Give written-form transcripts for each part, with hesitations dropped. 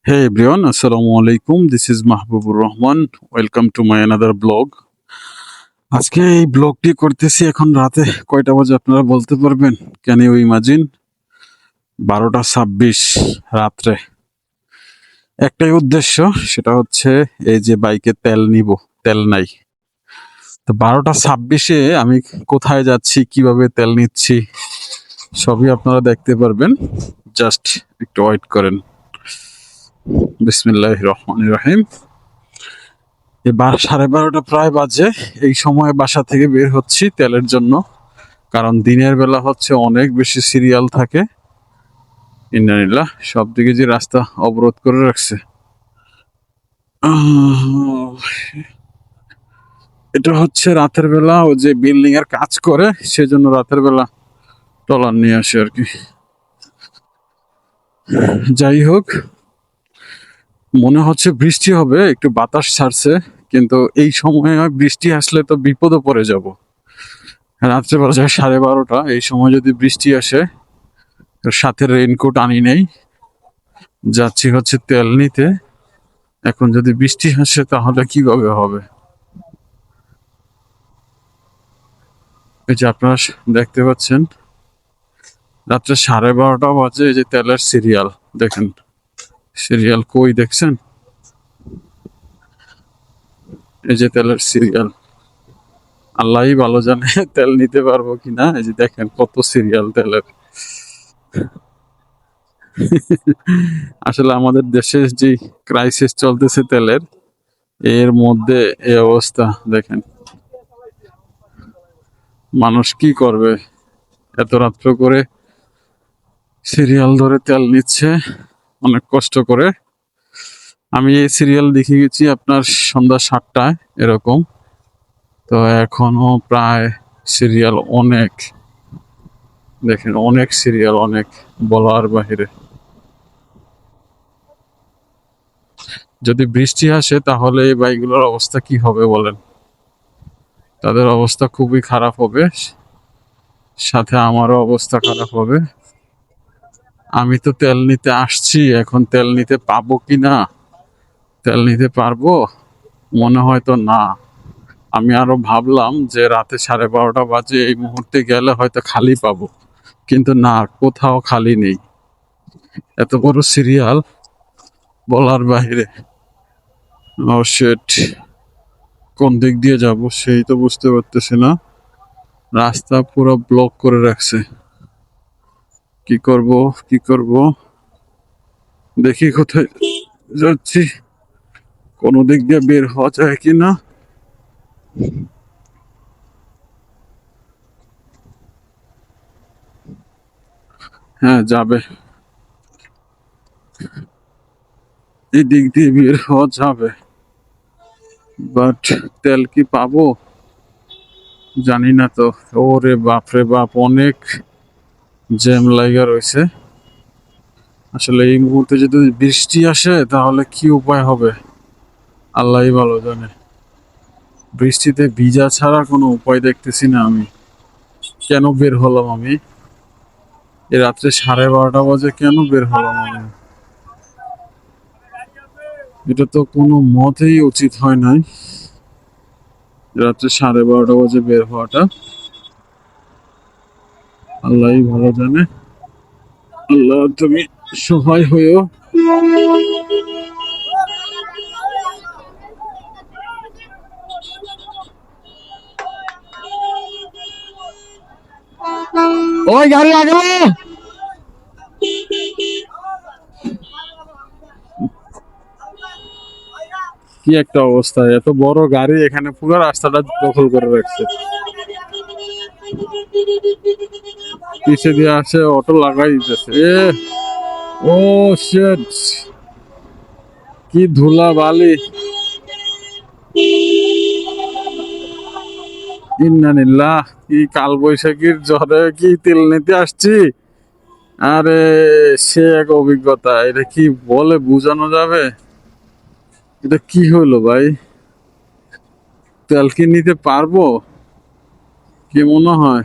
Hey everyone, Assalamu alaikum. This is Mahbubur Rahman. Welcome to my another blog. আজকে এই ব্লগটি করতেছি এখন রাতে কয়টা বাজে আপনারা বলতে পারবেন? Can you imagine? 12:26 রাত্রে। একটাই উদ্দেশ্য, সেটা হচ্ছে এই যে বাইকে তেল নিব, তেল নাই। তো 12:26-এ আমি কোথায় যাচ্ছি, কিভাবে তেল নিচ্ছি সবই আপনারা দেখতে পারবেন। জাস্ট একটু ওয়েট করেন। বিসমিল্লাহির রহমানির রহিম। 12:30 প্রায় বাজে। এই সময় বাসা থেকে বের হচ্ছি তেলের জন্য, কারণ দিনের বেলা হচ্ছে অনেক বেশি সিরিয়াল থাকে। ইন্নালিল্লাহ, সব দিকে যে রাস্তা অবরোধ করে রাখছে। এটা হচ্ছে রাতের বেলা, ও যে বিল্ডিং এর কাজ করে সেজন্য রাতের বেলা ট্রলার নিয়ে আসে আর কি। যাই হোক, মনে হচ্ছে বৃষ্টি হবে, একটু বাতাস ছাড়ছে, কিন্তু এই সময় বৃষ্টি আসলে তো বিপদে পড়ে যাব। রাত্রেবেলা যায় 12:30, এই সময় যদি বৃষ্টি আসে, সাথে রেইনকোট আনি নেই, যাচ্ছি হচ্ছে তেল নিতে। এখন যদি বৃষ্টি আসে তাহলে কিভাবে হবে? এই যে আপনারা দেখতে পাচ্ছেন রাত্রে 12:30 বাজে, এই যে তেলের সিরিয়াল দেখেন। সিরিয়াল কই দেখছেন? এই যে তেলের সিরিয়াল, আল্লাহই ভালো জানে তেল নিতে পারবো কিনা। এই যে দেখেন কত সিরিয়াল তেলের। আসলে আমাদের দেশে যে ক্রাইসিস চলতেছে তেলের, এর মধ্যে এই অবস্থা দেখেন। মানুষ কি করবে? এত রাত্র করে সিরিয়াল ধরে তেল নিচ্ছে অনেক কষ্ট করে। আমি এই সিরিয়াল দেখে গেছি আপনার সন্ধ্যা 7টায় এরকম। তো এখনো প্রায় সিরিয়াল অনেক, দেখেন অনেক সিরিয়াল, অনেক, বলার বাহিরে। যদি বৃষ্টি আসে তাহলে এই বাইকগুলোর অবস্থা কি হবে বলেন? তাদের অবস্থা খুবই খারাপ হবে, সাথে আমারও অবস্থা খারাপ হবে। আমি তো তেল নিতে আসছি, এখন তেল নিতে পাবো কি না, তেল নিতে পারবো? মনে হয় তো না। আমি আরো ভাবলাম যে রাতে 12:30 বাজে এই মুহূর্তে গেলে হয়তো খালি পাবো, কিন্তু না, কোথাও খালি নেই। এত বড় সিরিয়াল, বলার বাইরে। ও শিট, কোন দিক দিয়ে যাব সেই তো বুঝতে পারতেছি না। রাস্তা পুরো ব্লক করে রাখছে। কি করব, কি করব? দেখি কোথায় যাচ্ছি, কোন দিক দিয়ে বের হওয়া যায় কিনা। হ্যাঁ, যাবে, এই দিক দিয়ে বের হওয়া যাবে, বাট তেল কি পাবো জানি না তো। ওরে বাপ রে বাপ, অনেক জ্যাম লাগা রয়েছে। আসলে এই মুহূর্তে যদি বৃষ্টি আসে তাহলে কি উপায় হবে আল্লাহই ভালো জানে। বৃষ্টিতে ভিজা ছাড়া কোনো উপায় দেখতেছি না আমি। কেন বের হলাম আমি এই রাত্রে 12:30 বাজে, কেন বের হলাম আমি? এটা তো কোনো মতেই উচিত হয় নাই, রাত্রে 12:30 বাজে বের হওয়াটা। আল্লাহই ভালো জানে। আল্লাহ তুমি সহায় হয়েও। ওই গাড়ি আগে, কি একটা অবস্থা! এত বড় গাড়ি এখানে পুরো রাস্তাটা দখল করে রাখছে। পিছে দিয়ে আসে, অটো লাগাই দিতেছে। ও শিট, কি ধুলা বালি! ইন্নালিল্লাহ, কি কাল বৈশাখীর ঝড়ে কি তেল নিতে আসছি। আরে সে এক অভিজ্ঞতা, এটা কি বলে বোঝানো যাবে? এটা কি হলো ভাই? তেল কি নিতে পারবো কি মনে হয়?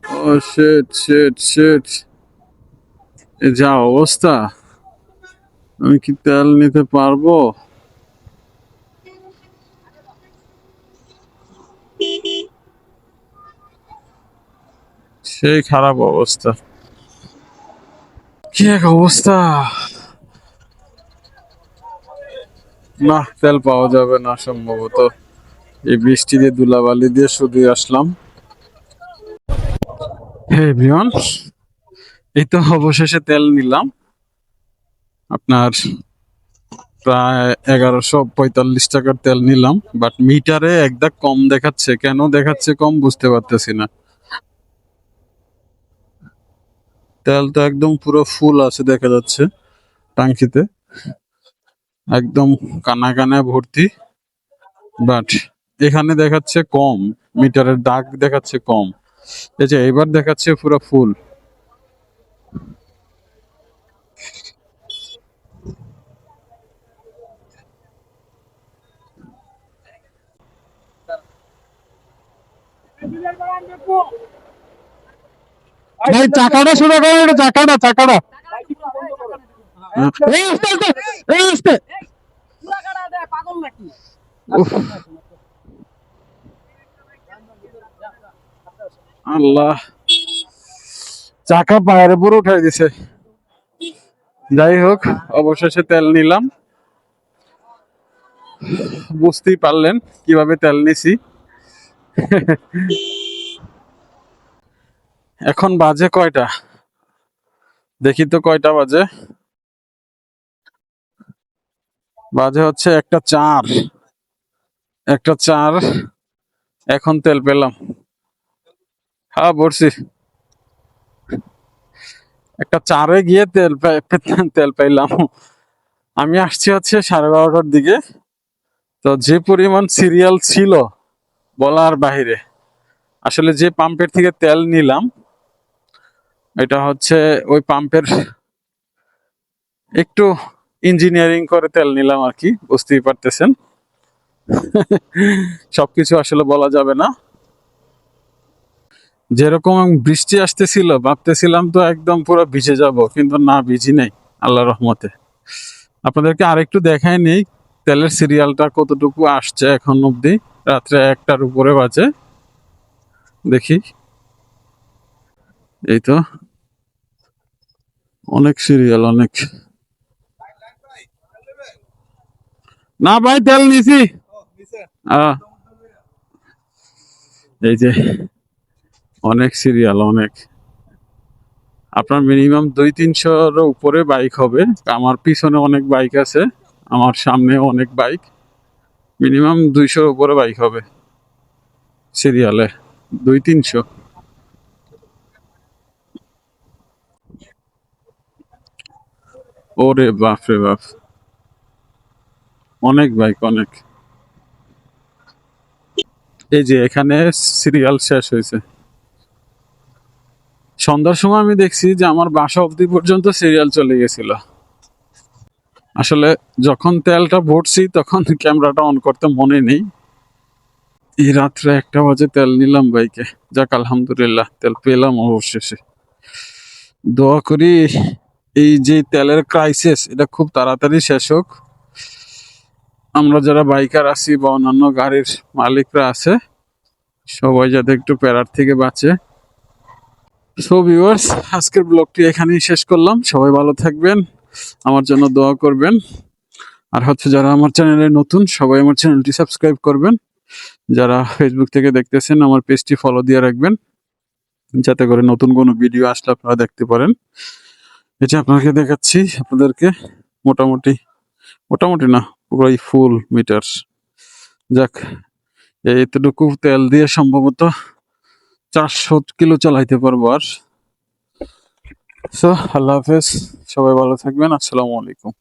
ও শিট শিট শিট, এ যা অবস্থা! আমি কি তেল নিতে পারবো? সেই খারাপ অবস্থা। কি এক অবস্থা! না, তেল পাওয়া যাবে না সম্ভবত। এই বৃষ্টি দিয়ে ধুলাবালি দিয়ে শুধু আসলাম। হে এভরিওয়ান, এই তো অবশেষে তেল নিলাম। আপনার প্রায় 1145 টাকার তেল নিলাম, বাট মিটারে একদম কম দেখাচ্ছে। কেন দেখাচ্ছে কম বুঝতে পারতেছি না। তেল তো একদম পুরো ফুল আছে দেখা যাচ্ছে টাঙ্কিতে, একদম কানা কানায় ভর্তি, বাট এখানে দেখাচ্ছে কম। মিটারের দাগ দেখাচ্ছে কম। এই যে এবার দেখাচ্ছে পুরো ফুল। ভাই চাকাটা শুরু করো, এটা চাকাটা চাকাটা এই আস্তে আস্তে, এই আস্তে। উফ, আল্লাহ, চাকা পায়ের উপর উঠাই দিছে। যাই হোক, অবশেষে তেল নিলাম। বুঝতেই পারলেন কিভাবে তেল নিছি। এখন বাজে কয়টা দেখি তো, কয়টা বাজে? বাজে হচ্ছে 1টা 4। 1টা 4, এখন তেল পেলাম। হ্যাঁ ভরছি। 1টা 4-এ গিয়ে তেল পাইলাম। আমি আসছি হচ্ছে 12:30টার দিকে। তো যে পরিমাণ সিরিয়াল ছিল বলার বাহিরে। আসলে যে পাম্পের থেকে তেল নিলাম, এটা হচ্ছে ওই পাম্পের একটু ইঞ্জিনিয়ারিং করে তেল নিলাম আর কি, বুঝতেই পারতেছেন। সবকিছু আসলে বলা যাবে না। যেরকম বৃষ্টি আসতেছিল ভাবতেছিলাম তো একদম পুরো ভিজে যাব, কিন্তু না, ভিজি নাই আল্লাহর রহমতে। আপনাদেরকে আরেকটু দেখাই নেই তেলের সিরিয়ালটা কতটুকু আসছে এখন অব্দি। রাত্রে 1টার উপরে বাজে। দেখি, এই তো অনেক সিরিয়াল, অনেক। না ভাই, তেল নিছি। আহ, এই যে অনেক সিরিয়াল, অনেক। আপনার মিনিমাম 200-300-র উপরে বাইক হবে। আমার পিছনে অনেক বাইক আছে, আমার সামনে অনেক বাইক। মিনিমাম 200-র উপরে বাইক হবে সিরিয়ালে, 200-300। ওরে বাপ রে বাপ, অনেক বাইক, অনেক। এই যে এখানে সিরিয়াল শেষ হয়েছে। সন্ধ্যার সময় আমি দেখছি যে আমার বাসা অবধি পর্যন্ত সিরিয়াল চলে গেছিল। আসলে যখন তেলটা ভরছি তখন ক্যামেরাটা অন করতে মনে নেই। এই রাত্রে 1টা বাজে তেল নিলাম বাইকে। যাক আলহামদুলিল্লাহ, তেল পেলাম অবশেষে। দোয়া করি এই যে তেলের ক্রাইসিস, এটা খুব তাড়াতাড়ি শেষ হোক। আমরা যারা বাইকার আছি বা অন্যান্য গাড়ির মালিকরা আছে, সবাই যাতে একটু প্যারার থেকে বাঁচে। সো ভিউয়ার্স, আজকের ব্লগটি এখানেই শেষ করলাম। সবাই ভালো থাকবেন, আমার জন্য দোয়া করবেন। আর হচ্ছে যারা আমার চ্যানেলে নতুন, সবাই আমার চ্যানেলটি সাবস্ক্রাইব করবেন। যারা ফেসবুক থেকে দেখতেছেন, আমার পেজটি ফলো দিয়ে রাখবেন, যাতে করে নতুন কোনো ভিডিও আসলে আপনারা দেখতে পারেন। এটা আপনাকে দেখাচ্ছি আপনাদেরকে। মোটামুটি, মোটামুটি না, পুরোই ফুল মিটার। যাক, এতটুকু তেল দিয়ে সম্ভবত 400 কিলো চালাইতে পারবো আর। সো আল্লাহ হাফেজ, সবাই ভালো থাকবেন, আসসালামু আলাইকুম।